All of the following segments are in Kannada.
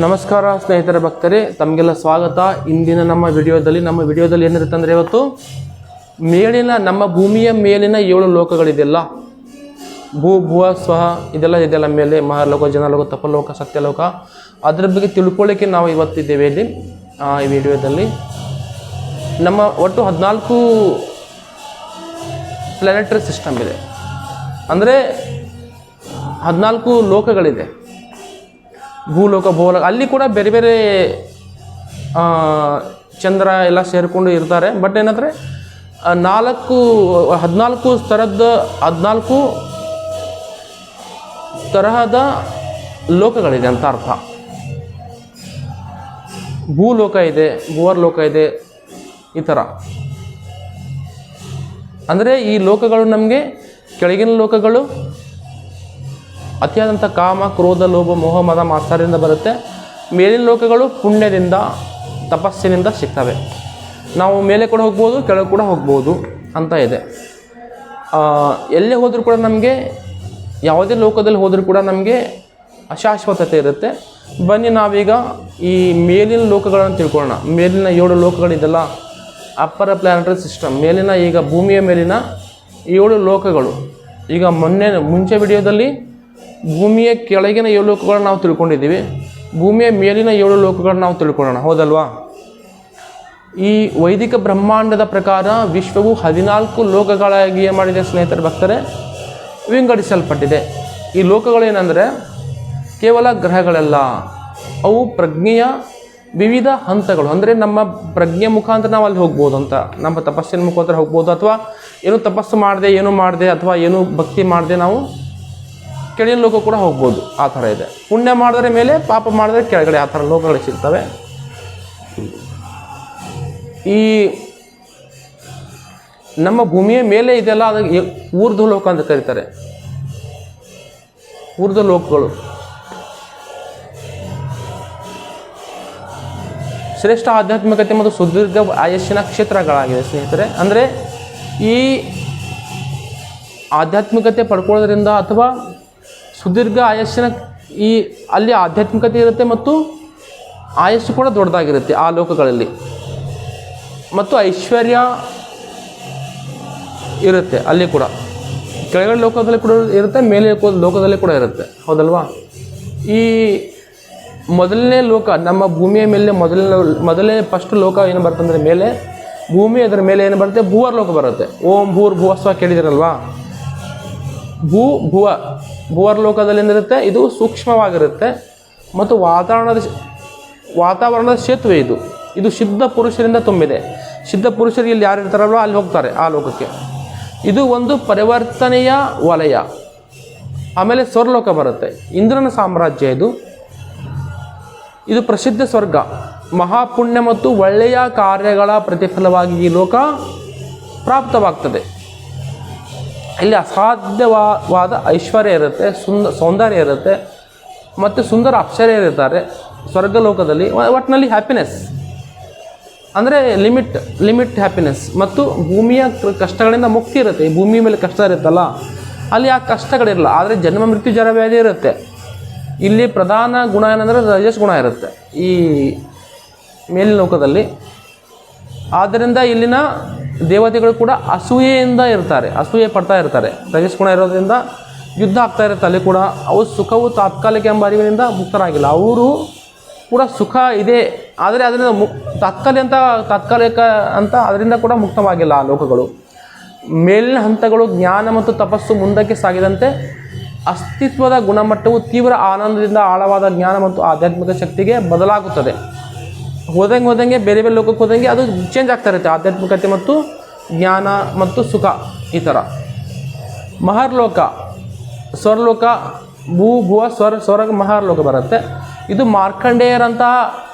ನಮಸ್ಕಾರ ಸ್ನೇಹಿತರ ಭಕ್ತರೇ, ತಮಗೆಲ್ಲ ಸ್ವಾಗತ. ಇಂದಿನ ನಮ್ಮ ವಿಡಿಯೋದಲ್ಲಿ ಏನಿರುತ್ತೆ ಅಂದರೆ, ಇವತ್ತು ಮೇಲಿನ ನಮ್ಮ ಭೂಮಿಯ ಮೇಲಿನ 7 ಲೋಕಗಳಿದೆಯಲ್ಲ, ಭುವ ಸ್ವಹ ಇದೆಲ್ಲ ಮೇಲೆ ಮಹಾಲೋಕ, ಜನಲೋಕ, ತಪಲೋಕ, ಸತ್ಯಲೋಕ, ಅದರ ಬಗ್ಗೆ ತಿಳ್ಕೊಳ್ಳಿಕ್ಕೆ ನಾವು ಇವತ್ತಿದ್ದೇವೆ ಇಲ್ಲಿ ಈ ವಿಡಿಯೋದಲ್ಲಿ. ನಮ್ಮ ಒಟ್ಟು 14 ಪ್ಲಾನೆಟರಿ ಸಿಸ್ಟಮ್ ಇದೆ, ಅಂದರೆ 14 ಲೋಕಗಳಿದೆ. ಭೂಲೋಕ, ಭೂಲೋಕ, ಅಲ್ಲಿ ಕೂಡ ಬೇರೆ ಬೇರೆ ಚಂದ್ರ ಎಲ್ಲ ಸೇರಿಕೊಂಡು ಇರ್ತಾರೆ. ಬಟ್ ಏನಂದರೆ 14 ತರಹದ ಲೋಕಗಳಿದೆ ಅಂತ ಅರ್ಥ. ಭೂಲೋಕ ಇದೆ, ಭುವರ್ಲೋಕ ಇದೆ, ಈ ಥರ. ಅಂದರೆ ಈ ಲೋಕಗಳು ನಮಗೆ ಕೆಳಗಿನ ಲೋಕಗಳು ಅತಿಯಾದಂಥ ಕಾಮ, ಕ್ರೋಧ, ಲೋಭ, ಮೋಹ, ಮದ, ಮಾತ್ಸರ್ಯದಿಂದ ಬರುತ್ತೆ. ಮೇಲಿನ ಲೋಕಗಳು ಪುಣ್ಯದಿಂದ, ತಪಸ್ಸಿನಿಂದ ಸಿಗ್ತವೆ. ನಾವು ಮೇಲೆ ಕೂಡ ಹೋಗ್ಬೋದು, ಕೆಳಗೆ ಕೂಡ ಹೋಗ್ಬೋದು ಅಂತ ಇದೆ. ಎಲ್ಲೇ ಹೋದರೂ ಕೂಡ ನಮಗೆ, ಯಾವುದೇ ಲೋಕದಲ್ಲಿ ಹೋದರೂ ಕೂಡ ನಮಗೆ ಅಶಾಶ್ವತತೆ ಇರುತ್ತೆ. ಬನ್ನಿ ನಾವೀಗ ಈ ಮೇಲಿನ ಲೋಕಗಳನ್ನು ತಿಳ್ಕೊಳ್ಳೋಣ. ಮೇಲಿನ 7 ಲೋಕಗಳಿದೆಲ್ಲ, ಅಪ್ಪರ ಪ್ಲಾನೆಟರಿ ಸಿಸ್ಟಮ್, ಮೇಲಿನ, ಈಗ ಭೂಮಿಯ ಮೇಲಿನ 7 ಲೋಕಗಳು. ಈಗ ಮುಂಚೆ ವಿಡಿಯೋದಲ್ಲಿ ಭೂಮಿಯ ಕೆಳಗಿನ 7 ಲೋಕಗಳನ್ನ ನಾವು ತಿಳ್ಕೊಂಡಿದ್ದೀವಿ. ಭೂಮಿಯ ಮೇಲಿನ 7 ಲೋಕಗಳನ್ನ ನಾವು ತಿಳ್ಕೊಳ್ಳೋಣ, ಹೌದಲ್ವಾ? ಈ ವೈದಿಕ ಬ್ರಹ್ಮಾಂಡದ ಪ್ರಕಾರ ವಿಶ್ವವು 14 ಲೋಕಗಳಾಗಿ ಮಾಡಿದೆ ಸ್ನೇಹಿತರ ಭಕ್ತರೇ, ವಿಂಗಡಿಸಲ್ಪಟ್ಟಿದೆ. ಈ ಲೋಕಗಳೇನೆಂದರೆ ಕೇವಲ ಗ್ರಹಗಳೆಲ್ಲ, ಅವು ಪ್ರಜ್ಞೆಯ ವಿವಿಧ ಹಂತಗಳು. ಅಂದರೆ ನಮ್ಮ ಪ್ರಜ್ಞೆ ಮುಖಾಂತರ ನಾವು ಅಲ್ಲಿ ಹೋಗ್ಬೋದು ಅಂತ, ನಮ್ಮ ತಪಸ್ಸಿನ ಮುಖಾಂತರ ಹೋಗ್ಬೋದು, ಅಥವಾ ಏನು ತಪಸ್ಸು ಮಾಡದೆ, ಏನು ಮಾಡದೆ, ಅಥವಾ ಏನು ಭಕ್ತಿ ಮಾಡದೆ ನಾವು ಕೆಳಗಿನ ಲೋಕ ಕೂಡ ಹೋಗ್ಬೋದು. ಆ ಥರ ಇದೆ. ಪುಣ್ಯ ಮಾಡಿದ್ರೆ ಮೇಲೆ, ಪಾಪ ಮಾಡಿದ್ರೆ ಕೆಳಗಡೆ, ಆ ಥರ ಲೋಕಗಳು ಸಿಗ್ತವೆ. ಈ ನಮ್ಮ ಭೂಮಿಯ ಮೇಲೆ ಇದೆಲ್ಲ ಅದಕ್ಕೆ ಊರ್ಧ್ವ ಲೋಕ ಅಂತ ಕರೀತಾರೆ. ಊರ್ಧ್ವ ಲೋಕಗಳು ಶ್ರೇಷ್ಠ ಆಧ್ಯಾತ್ಮಿಕತೆ ಮತ್ತು ಸುದೀರ್ಘ ಆಯಸ್ಸಿನ ಕ್ಷೇತ್ರಗಳಾಗಿದೆ ಸ್ನೇಹಿತರೆ. ಅಂದರೆ ಈ ಆಧ್ಯಾತ್ಮಿಕತೆ ಪಡ್ಕೊಳ್ಳೋದ್ರಿಂದ, ಅಥವಾ ಸುದೀರ್ಘ ಆಯಸ್ಸಿನ ಅಲ್ಲಿ ಆಧ್ಯಾತ್ಮಿಕತೆ ಇರುತ್ತೆ ಮತ್ತು ಆಯಸ್ಸು ಕೂಡ ದೊಡ್ಡದಾಗಿರುತ್ತೆ ಆ ಲೋಕಗಳಲ್ಲಿ, ಮತ್ತು ಐಶ್ವರ್ಯ ಇರುತ್ತೆ ಅಲ್ಲಿ ಕೂಡ. ಕೆಳಗಡೆ ಲೋಕದಲ್ಲಿ ಕೂಡ ಇರುತ್ತೆ, ಮೇಲೆ ಲೋಕದಲ್ಲಿ ಕೂಡ ಇರುತ್ತೆ, ಹೌದಲ್ವಾ? ಈ ಮೊದಲನೇ ಲೋಕ, ನಮ್ಮ ಭೂಮಿಯ ಮೇಲೆ ಮೊದಲನೇ ಫಸ್ಟ್ ಲೋಕ ಏನು ಬರುತ್ತೆ ಅಂದರೆ ಮೇಲೆ, ಭೂಮಿ ಅದರ ಮೇಲೆ ಏನು ಬರುತ್ತೆ, ಭೂವರ್ ಲೋಕ ಬರುತ್ತೆ. ಓಂ ಭೂರ್ ಭುವಸ್ವ ಕೇಳಿದಿರಲ್ವಾ? ಭೂವರ್ ಲೋಕದಲ್ಲಿ ಏನಿರುತ್ತೆ, ಇದು ಸೂಕ್ಷ್ಮವಾಗಿರುತ್ತೆ ಮತ್ತು ವಾತಾವರಣದ ಸೇತುವೆ. ಇದು ಸಿದ್ಧ ಪುರುಷರಿಂದ ತುಂಬಿದೆ. ಸಿದ್ಧ ಪುರುಷರು ಇಲ್ಲಿ ಯಾರು ಇರ್ತಾರಲ್ವ, ಅಲ್ಲಿ ಹೋಗ್ತಾರೆ ಆ ಲೋಕಕ್ಕೆ. ಇದು ಒಂದು ಪರಿವರ್ತನೆಯ ವಲಯ. ಆಮೇಲೆ ಸ್ವರ್ಲೋಕ ಬರುತ್ತೆ, ಇಂದ್ರನ ಸಾಮ್ರಾಜ್ಯ. ಇದು ಪ್ರಸಿದ್ಧ ಸ್ವರ್ಗ. ಮಹಾಪುಣ್ಯ ಮತ್ತು ಒಳ್ಳೆಯ ಕಾರ್ಯಗಳ ಪ್ರತಿಫಲವಾಗಿ ಈ ಲೋಕ ಪ್ರಾಪ್ತವಾಗ್ತದೆ. ಇಲ್ಲಿ ಅಸಾಧ್ಯವಾದ ಐಶ್ವರ್ಯ ಇರುತ್ತೆ, ಸೌಂದರ್ಯ ಇರುತ್ತೆ, ಮತ್ತು ಸುಂದರ ಅಪ್ಸರೆಯರಿರ್ತಾರೆ ಸ್ವರ್ಗಲೋಕದಲ್ಲಿ. ಒಟ್ಟಿನಲ್ಲಿ ಹ್ಯಾಪಿನೆಸ್ ಅಂದರೆ ಲಿಮಿಟ್ ಹ್ಯಾಪಿನೆಸ್. ಮತ್ತು ಭೂಮಿಯ ಕಷ್ಟಗಳಿಂದ ಮುಕ್ತಿ ಇರುತ್ತೆ. ಈ ಭೂಮಿ ಮೇಲೆ ಕಷ್ಟ ಇರುತ್ತಲ್ಲ, ಅಲ್ಲಿ ಆ ಕಷ್ಟಗಳಿರಲ್ಲ. ಆದರೆ ಜನ್ಮ ಮೃತ್ಯು ಜರ ವ್ಯಾಧಿ ಇರುತ್ತೆ. ಇಲ್ಲಿ ಪ್ರಧಾನ ಗುಣ ಏನಂದರೆ ರಜಸ್ ಗುಣ ಇರುತ್ತೆ ಈ ಮೇಲಿನ ಲೋಕದಲ್ಲಿ. ಆದ್ದರಿಂದ ಇಲ್ಲಿನ ದೇವತೆಗಳು ಕೂಡ ಅಸೂಯೆಯಿಂದ ಇರ್ತಾರೆ, ಅಸೂಯೆ ಪಡ್ತಾ ಇರ್ತಾರೆ. ರಜಸ್ ಗುಣ ಇರೋದ್ರಿಂದ ಯುದ್ಧ ಆಗ್ತಾ ಇರುತ್ತೆ ಅಲ್ಲಿ ಕೂಡ. ಅವು ಸುಖವು ತಾತ್ಕಾಲಿಕ ಎಂಬ ಅರಿವಿನಿಂದ ಮುಕ್ತರಾಗಿಲ್ಲ. ಅವರು ಕೂಡ ಸುಖ ಇದೆ, ಆದರೆ ಅದರಿಂದ ತಾತ್ಕಾಲಿಕ ಅಂತ ಅದರಿಂದ ಕೂಡ ಮುಕ್ತವಾಗಿಲ್ಲ ಆ ಲೋಕಗಳು. ಮೇಲಿನ ಹಂತಗಳು ಜ್ಞಾನ ಮತ್ತು ತಪಸ್ಸು ಮುಂದಕ್ಕೆ ಸಾಗಿದಂತೆ ಅಸ್ತಿತ್ವದ ಗುಣಮಟ್ಟವು ತೀವ್ರ ಆನಂದದಿಂದ ಆಳವಾದ ಜ್ಞಾನ ಮತ್ತು ಆಧ್ಯಾತ್ಮಿಕ ಶಕ್ತಿಗೆ ಬದಲಾಗುತ್ತದೆ. ಹೋದಂಗೆ ಬೇರೆ ಬೇರೆ ಲೋಕಕ್ಕೆ ಹೋದಂಗೆ ಅದು ಚೇಂಜ್ ಆಗ್ತಾ ಇರುತ್ತೆ, ಆಧ್ಯಾತ್ಮಿಕತೆ ಮತ್ತು ಜ್ಞಾನ ಮತ್ತು ಸುಖ ಈ ಥರ. ಮಹರ್ಲೋಕ, ಸ್ವರ್ಲೋಕ, ಭುವ ಸ್ವರ್ಗ ಮಹರ್ಲೋಕ ಬರುತ್ತೆ. ಇದು ಮಾರ್ಕಂಡೇಯರಂತಹ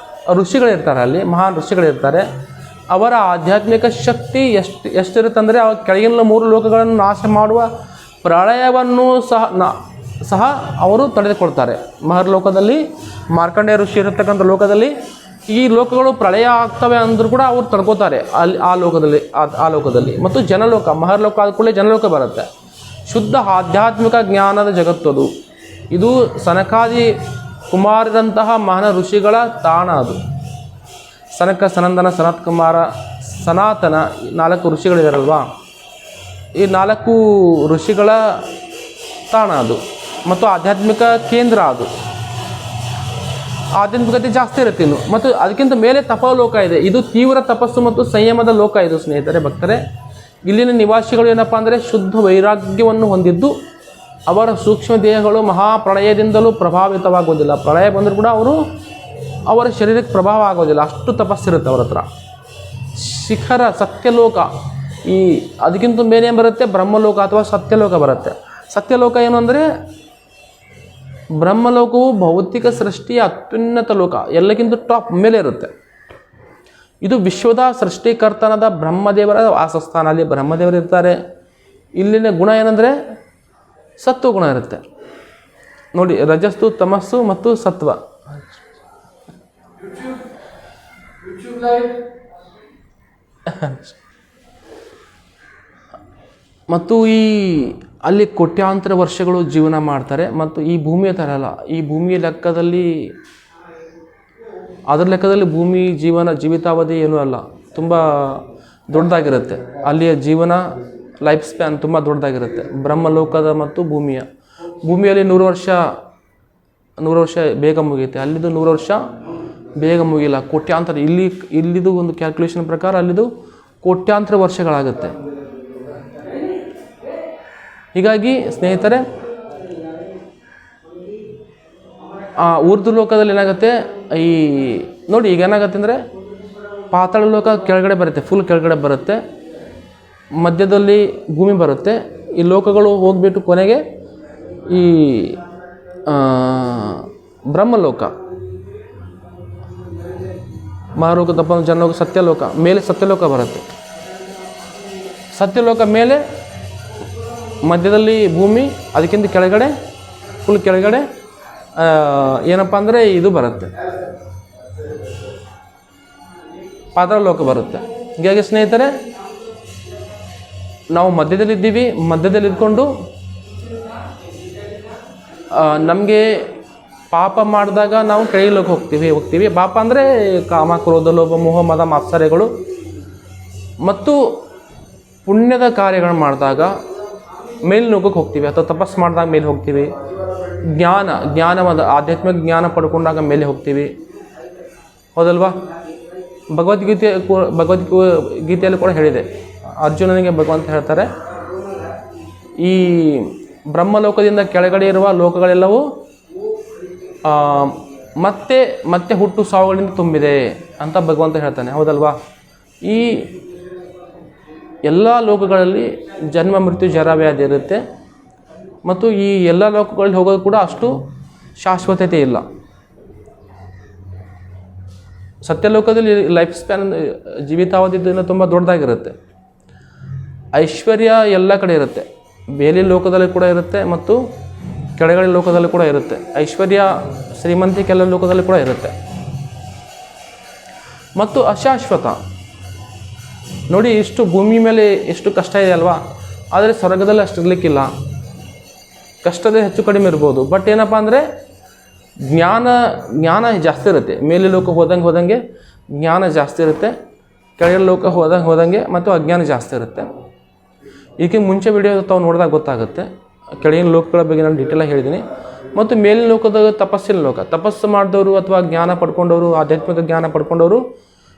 ಋಷಿಗಳಿರ್ತಾರೆ, ಅಲ್ಲಿ ಮಹಾನ್ ಋಷಿಗಳಿರ್ತಾರೆ. ಅವರ ಆಧ್ಯಾತ್ಮಿಕ ಶಕ್ತಿ ಎಷ್ಟಿರುತ್ತೆ ಅಂದರೆ, ಅವ್ರ ಕೆಳಗಿನ 3 ಲೋಕಗಳನ್ನು ನಾಶ ಮಾಡುವ ಪ್ರಳಯವನ್ನು ಸಹ ಅವರು ತಡೆದುಕೊಳ್ತಾರೆ. ಮಹರ್ಲೋಕದಲ್ಲಿ, ಮಾರ್ಕಂಡೇಯ ಋಷಿ ಇರತಕ್ಕಂಥ ಲೋಕದಲ್ಲಿ ಈ ಲೋಕಗಳು ಪ್ರಳಯ ಆಗ್ತವೆ ಅಂದರೂ ಕೂಡ ಅವ್ರು ತಡ್ಕೋತಾರೆ ಅಲ್ಲಿ ಆ ಲೋಕದಲ್ಲಿ. ಮತ್ತು ಜನಲೋಕ, ಮಹರ್ಲೋಕ ಆದ ಕೂಡಲೇ ಜನಲೋಕ ಬರುತ್ತೆ. ಶುದ್ಧ ಆಧ್ಯಾತ್ಮಿಕ ಜ್ಞಾನದ ಜಗತ್ತು ಅದು. ಇದು ಸನಕಾದಿ ಕುಮಾರರಂತಹ ಮಹಾನ ಋಷಿಗಳ ತಾಣ ಅದು. ಸನಕ, ಸನಂದನ, ಸನತ್ ಕುಮಾರ, ಸನಾತನ 4 ಋಷಿಗಳಿದಾರಲ್ವಾ, ಈ 4 ಋಷಿಗಳ ತಾಣ ಅದು ಮತ್ತು ಆಧ್ಯಾತ್ಮಿಕ ಕೇಂದ್ರ ಅದು. ಆಧ್ಯಾತ್ಮಿಕತೆ ಜಾಸ್ತಿ ಇರುತ್ತೆ ಇನ್ನು. ಮತ್ತು ಅದಕ್ಕಿಂತ ಮೇಲೆ ತಪಲೋಕ ಇದೆ. ಇದು ತೀವ್ರ ತಪಸ್ಸು ಮತ್ತು ಸಂಯಮದ ಲೋಕ ಇದು ಸ್ನೇಹಿತರೆ, ಭಕ್ತರೆ. ಇಲ್ಲಿನ ನಿವಾಸಿಗಳು ಏನಪ್ಪ ಅಂದರೆ ಶುದ್ಧ ವೈರಾಗ್ಯವನ್ನು ಹೊಂದಿದ್ದು ಅವರ ಸೂಕ್ಷ್ಮ ದೇಹಗಳು ಮಹಾಪ್ರಳಯದಿಂದಲೂ ಪ್ರಭಾವಿತವಾಗೋದಿಲ್ಲ. ಪ್ರಳಯ ಬಂದರೂ ಕೂಡ ಅವರ ಶರೀರಕ್ಕೆ ಪ್ರಭಾವ ಆಗೋದಿಲ್ಲ, ಅಷ್ಟು ತಪಸ್ಸಿರುತ್ತೆ ಅವರ ಹತ್ರ. ಶಿಖರ ಸತ್ಯಲೋಕ, ಈ ಅದಕ್ಕಿಂತ ಮೇಲೆ ಏನು ಬರುತ್ತೆ, ಬ್ರಹ್ಮಲೋಕ ಅಥವಾ ಸತ್ಯಲೋಕ ಬರುತ್ತೆ. ಸತ್ಯಲೋಕ ಏನು ಅಂದರೆ ಬ್ರಹ್ಮಲೋಕವು ಭೌತಿಕ ಸೃಷ್ಟಿಯ ಅತ್ಯುನ್ನತ ಲೋಕ, ಎಲ್ಲಕ್ಕಿಂತ ಟಾಪ್ ಮೇಲೆ ಇರುತ್ತೆ. ಇದು ವಿಶ್ವದ ಸೃಷ್ಟಿಕರ್ತನಾದ ಬ್ರಹ್ಮದೇವರ ವಾಸಸ್ಥಾನ. ಅಲ್ಲಿ ಬ್ರಹ್ಮದೇವರು ಇರ್ತಾರೆ. ಇಲ್ಲಿನ ಗುಣ ಏನಂದರೆ ಸತ್ವ ಗುಣ ಇರುತ್ತೆ ನೋಡಿ, ರಜಸ್ಸು, ತಮಸ್ಸು ಮತ್ತು ಸತ್ವ. ಮತ್ತು ಅಲ್ಲಿ ಕೋಟ್ಯಾಂತರ ವರ್ಷಗಳು ಜೀವನ ಮಾಡ್ತಾರೆ. ಮತ್ತು ಈ ಭೂಮಿಯ ಥರ ಅಲ್ಲ, ಈ ಭೂಮಿಯ ಲೆಕ್ಕದಲ್ಲಿ, ಅದರ ಲೆಕ್ಕದಲ್ಲಿ ಭೂಮಿ ಜೀವಿತಾವಧಿ ಏನೂ ಅಲ್ಲ, ತುಂಬ ದೊಡ್ಡದಾಗಿರುತ್ತೆ. ಅಲ್ಲಿಯ ಜೀವನ ಲೈಫ್ ಸ್ಪ್ಯಾನ್ ತುಂಬ ದೊಡ್ಡದಾಗಿರುತ್ತೆ ಬ್ರಹ್ಮಲೋಕದ ಮತ್ತು ಭೂಮಿಯಲ್ಲಿ 100 ವರ್ಷ ಬೇಗ ಮುಗಿಯುತ್ತೆ. ಅಲ್ಲಿದ್ದು 100 ವರ್ಷ ಬೇಗ ಮುಗಿಲ್ಲ, ಕೋಟ್ಯಾಂತರ. ಇಲ್ಲಿದು ಒಂದು ಕ್ಯಾಲ್ಕುಲೇಷನ್ ಪ್ರಕಾರ ಅಲ್ಲಿದು ಕೋಟ್ಯಾಂತರ ವರ್ಷಗಳಾಗುತ್ತೆ. ಹೀಗಾಗಿ ಸ್ನೇಹಿತರೆ, ಊರ್ಧ್ವ ಲೋಕದಲ್ಲಿ ಏನಾಗುತ್ತೆ, ನೋಡಿ ಈಗ ಏನಾಗುತ್ತೆ ಅಂದರೆ ಪಾತಾಳ ಲೋಕ ಕೆಳಗಡೆ ಬರುತ್ತೆ, ಫುಲ್ ಕೆಳಗಡೆ ಬರುತ್ತೆ, ಮಧ್ಯದಲ್ಲಿ ಭೂಮಿ ಬರುತ್ತೆ. ಈ ಲೋಕಗಳು ಹೋಗ್ಬಿಟ್ಟು ಕೊನೆಗೆ ಈ ಬ್ರಹ್ಮಲೋಕ, ಮಹಾಲೋಕ, ತಪ್ಪ ಜನಲೋಕ, ಸತ್ಯಲೋಕ ಮೇಲೆ ಸತ್ಯಲೋಕ ಬರುತ್ತೆ. ಸತ್ಯಲೋಕ ಮೇಲೆ, ಮಧ್ಯದಲ್ಲಿ ಭೂಮಿ, ಅದಕ್ಕಿಂತ ಕೆಳಗಡೆ ಫುಲ್ ಕೆಳಗಡೆ ಏನಪ್ಪ ಅಂದರೆ ಇದು ಬರುತ್ತೆ, ಪಾತಾಳ ಲೋಕ ಬರುತ್ತೆ. ಹೀಗಾಗಿ ಸ್ನೇಹಿತರೆ, ನಾವು ಮಧ್ಯದಲ್ಲಿದ್ದೀವಿ. ಮಧ್ಯದಲ್ಲಿ ಇದ್ಕೊಂಡು ನಮಗೆ ಪಾಪ ಮಾಡಿದಾಗ ನಾವು ಕೆಳಗಿಲೋಕೆ ಹೋಗ್ತೀವಿ. ಪಾಪ ಅಂದರೆ ಕಾಮ, ಕ್ರೋಧ, ಲೋಭ, ಮೋಹ, ಮದ, ಮಾತ್ಸರ್ಯಗಳು. ಮತ್ತು ಪುಣ್ಯದ ಕಾರ್ಯಗಳನ್ನು ಮಾಡಿದಾಗ ಮೇಲ್ನೋಗಕ್ಕೆ ಹೋಗ್ತೀವಿ, ಅಥವಾ ತಪಸ್ಸು ಮಾಡಿದಾಗ ಮೇಲೆ ಹೋಗ್ತೀವಿ. ಜ್ಞಾನವಾದ ಆಧ್ಯಾತ್ಮಿಕ ಜ್ಞಾನ ಪಡ್ಕೊಂಡಾಗ ಮೇಲೆ ಹೋಗ್ತೀವಿ, ಹೌದಲ್ವಾ? ಭಗವದ್ಗೀತೆಯಲ್ಲಿ ಕೂಡ ಹೇಳಿದೆ, ಅರ್ಜುನನಿಗೆ ಭಗವಂತ ಹೇಳ್ತಾರೆ, ಈ ಬ್ರಹ್ಮಲೋಕದಿಂದ ಕೆಳಗಡೆ ಇರುವ ಲೋಕಗಳೆಲ್ಲವೂ ಮತ್ತೆ ಹುಟ್ಟು ಸಾವುಗಳಿಂದ ತುಂಬಿದೆ ಅಂತ ಭಗವಂತ ಹೇಳ್ತಾನೆ, ಹೌದಲ್ವಾ? ಈ ಎಲ್ಲ ಲೋಕಗಳಲ್ಲಿ ಜನ್ಮ, ಮೃತ್ಯು, ಜರ, ವ್ಯಾಧಿ ಇರುತ್ತೆ. ಮತ್ತು ಈ ಎಲ್ಲ ಲೋಕಗಳಲ್ಲಿ ಹೋಗೋದು ಕೂಡ ಅಷ್ಟು ಶಾಶ್ವತತೆ ಇಲ್ಲ. ಸತ್ಯಲೋಕದಲ್ಲಿ ಲೈಫ್ ಸ್ಪ್ಯಾನ್, ಜೀವಿತಾವಧಿಯಿಂದ ತುಂಬ ದೊಡ್ಡದಾಗಿರುತ್ತೆ. ಐಶ್ವರ್ಯ ಎಲ್ಲ ಕಡೆ ಇರುತ್ತೆ, ಬೇಲಿ ಲೋಕದಲ್ಲಿ ಕೂಡ ಇರುತ್ತೆ ಮತ್ತು ಕೆಳಗಡೆ ಲೋಕದಲ್ಲಿ ಕೂಡ ಇರುತ್ತೆ. ಐಶ್ವರ್ಯ, ಶ್ರೀಮಂತಿಕೆ ಎಲ್ಲ ಲೋಕದಲ್ಲಿ ಕೂಡ ಇರುತ್ತೆ. ಮತ್ತು ಅಶಾಶ್ವತ ನೋಡಿ, ಇಷ್ಟು ಭೂಮಿ ಮೇಲೆ ಎಷ್ಟು ಕಷ್ಟ ಇದೆ ಅಲ್ವಾ? ಆದರೆ ಸ್ವರ್ಗದಲ್ಲಿ ಅಷ್ಟು ಇರಲಿಕ್ಕಿಲ್ಲ. ಕಷ್ಟದ ಹೆಚ್ಚು ಕಡಿಮೆ ಇರ್ಬೋದು, ಬಟ್ ಏನಪ್ಪ ಅಂದರೆ ಜ್ಞಾನ ಜಾಸ್ತಿ ಇರುತ್ತೆ. ಮೇಲೆ ಲೋಕ ಹೋದಂಗೆ ಜ್ಞಾನ ಜಾಸ್ತಿ ಇರುತ್ತೆ, ಕೆಳಗಡೆ ಲೋಕ ಹೋದಂಗೆ ಮತ್ತು ಅಜ್ಞಾನ ಜಾಸ್ತಿ ಇರುತ್ತೆ. ಇದಕ್ಕೆ ಮುಂಚೆ ವಿಡಿಯೋ ತಾವು ನೋಡಿದಾಗ ಗೊತ್ತಾಗುತ್ತೆ. ಕೆಳಗಿನ ಲೋಕಗಳ ಬಗ್ಗೆ ನಾನು ಡೀಟೇಲಾಗಿ ಹೇಳಿದ್ದೀನಿ. ಮತ್ತು ಮೇಲಿನ ಲೋಕದಾಗ ತಪಸ್ಸಿನ ಲೋಕ, ತಪಸ್ಸು ಮಾಡಿದವರು ಅಥವಾ ಜ್ಞಾನ ಪಡ್ಕೊಂಡವರು, ಆಧ್ಯಾತ್ಮಿಕ ಜ್ಞಾನ ಪಡ್ಕೊಂಡವರು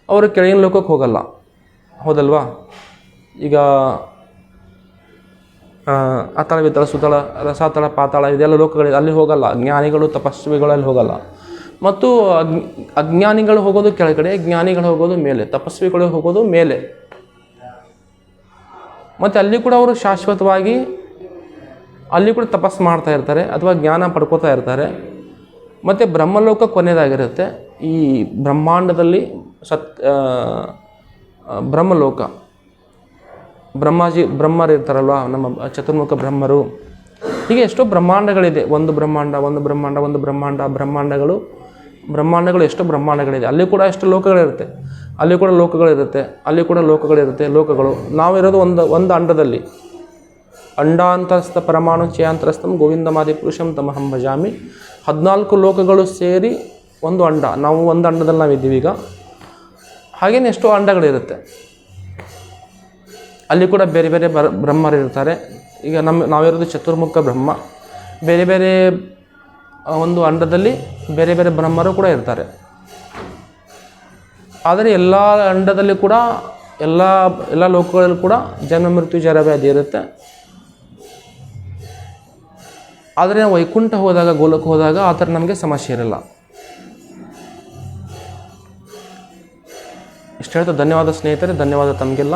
ಅವರು ಕೆಳಗಿನ ಲೋಕಕ್ಕೆ ಹೋಗಲ್ಲ, ಹೌದಲ್ವಾ? ಈಗ ಅತಳ, ವಿತಳ, ಸುತಳ, ರಸಾತಳ, ಪಾತಾಳ ಇದೆಲ್ಲ ಲೋಕಗಳಿದೆ, ಅಲ್ಲಿ ಹೋಗಲ್ಲ. ಜ್ಞಾನಿಗಳು, ತಪಸ್ವಿಗಳು ಅಲ್ಲಿ ಹೋಗಲ್ಲ. ಮತ್ತು ಅಜ್ಞಾನಿಗಳು ಹೋಗೋದು ಕೆಳಗಡೆ, ಜ್ಞಾನಿಗಳು ಹೋಗೋದು ಮೇಲೆ, ತಪಸ್ವಿಗಳು ಹೋಗೋದು ಮೇಲೆ. ಮತ್ತು ಅಲ್ಲಿ ಕೂಡ ಅವರು ಶಾಶ್ವತವಾಗಿ ಅಲ್ಲಿ ಕೂಡ ತಪಸ್ಸು ಮಾಡ್ತಾ ಇರ್ತಾರೆ ಅಥವಾ ಜ್ಞಾನ ಪಡ್ಕೋತಾ ಇರ್ತಾರೆ. ಮತ್ತು ಬ್ರಹ್ಮಲೋಕ ಕೊನೆಯದಾಗಿರುತ್ತೆ. ಈ ಬ್ರಹ್ಮಾಂಡದಲ್ಲಿ ಬ್ರಹ್ಮಲೋಕ, ಬ್ರಹ್ಮರು ಇರ್ತಾರಲ್ವ, ನಮ್ಮ ಚತುರ್ಮುಖ ಬ್ರಹ್ಮರು. ಹೀಗೆ ಎಷ್ಟೋ ಬ್ರಹ್ಮಾಂಡಗಳಿದೆ. ಒಂದು ಬ್ರಹ್ಮಾಂಡಗಳು ಎಷ್ಟೋ ಬ್ರಹ್ಮಾಂಡಗಳಿದೆ. ಅಲ್ಲಿ ಕೂಡ ಎಷ್ಟು ಲೋಕಗಳಿರುತ್ತೆ, ಅಲ್ಲಿ ಕೂಡ ಲೋಕಗಳು. ನಾವಿರೋದು ಒಂದು ಅಂಡದಲ್ಲಿ. ಅಂಡಾಂತರಸ್ಥ ಪರಮಾಣು ಚಯಾಂತರಸ್ಥಂ ಗೋವಿಂದಮಾದಿ ಪುರುಷಂ ತಮಹಂ ಭಜಾಮಿ. 14 ಲೋಕಗಳು ಸೇರಿ ಒಂದು ಅಂಡ. ನಾವು ಒಂದು ಅಂಡದಲ್ಲಿ ನಾವಿದ್ದೀವಿ ಈಗ. ಹಾಗೇನೆ ಎಷ್ಟೋ ಅಂಡಗಳಿರುತ್ತೆ. ಅಲ್ಲಿ ಕೂಡ ಬೇರೆ ಬೇರೆ ಬ್ರಹ್ಮರಿರ್ತಾರೆ. ಈಗ ನಾವಿರೋದು ಚತುರ್ಮುಖ ಬ್ರಹ್ಮ. ಬೇರೆ ಬೇರೆ ಒಂದು ಅಂಡದಲ್ಲಿ ಬೇರೆ ಬೇರೆ ಬ್ರಹ್ಮರು ಕೂಡ ಇರ್ತಾರೆ. ಆದರೆ ಎಲ್ಲ ಅಂಡದಲ್ಲಿ ಕೂಡ ಎಲ್ಲ ಲೋಕಗಳಲ್ಲೂ ಕೂಡ ಜನ್ಮ ಮೃತ್ಯು ಜರ ವ್ಯಾಧಿ ಇರುತ್ತೆ. ಆದರೆ ನಾವು ವೈಕುಂಠ ಹೋದಾಗ, ಗೋಲಕ ಹೋದಾಗ ಆ ಥರ ನಮಗೆ ಸಮಸ್ಯೆ ಇರಲ್ಲ. ಇಷ್ಟು ಹೇಳ್ತಾ ಧನ್ಯವಾದ ಸ್ನೇಹಿತರೆ, ಧನ್ಯವಾದ ತಮಗೆಲ್ಲ.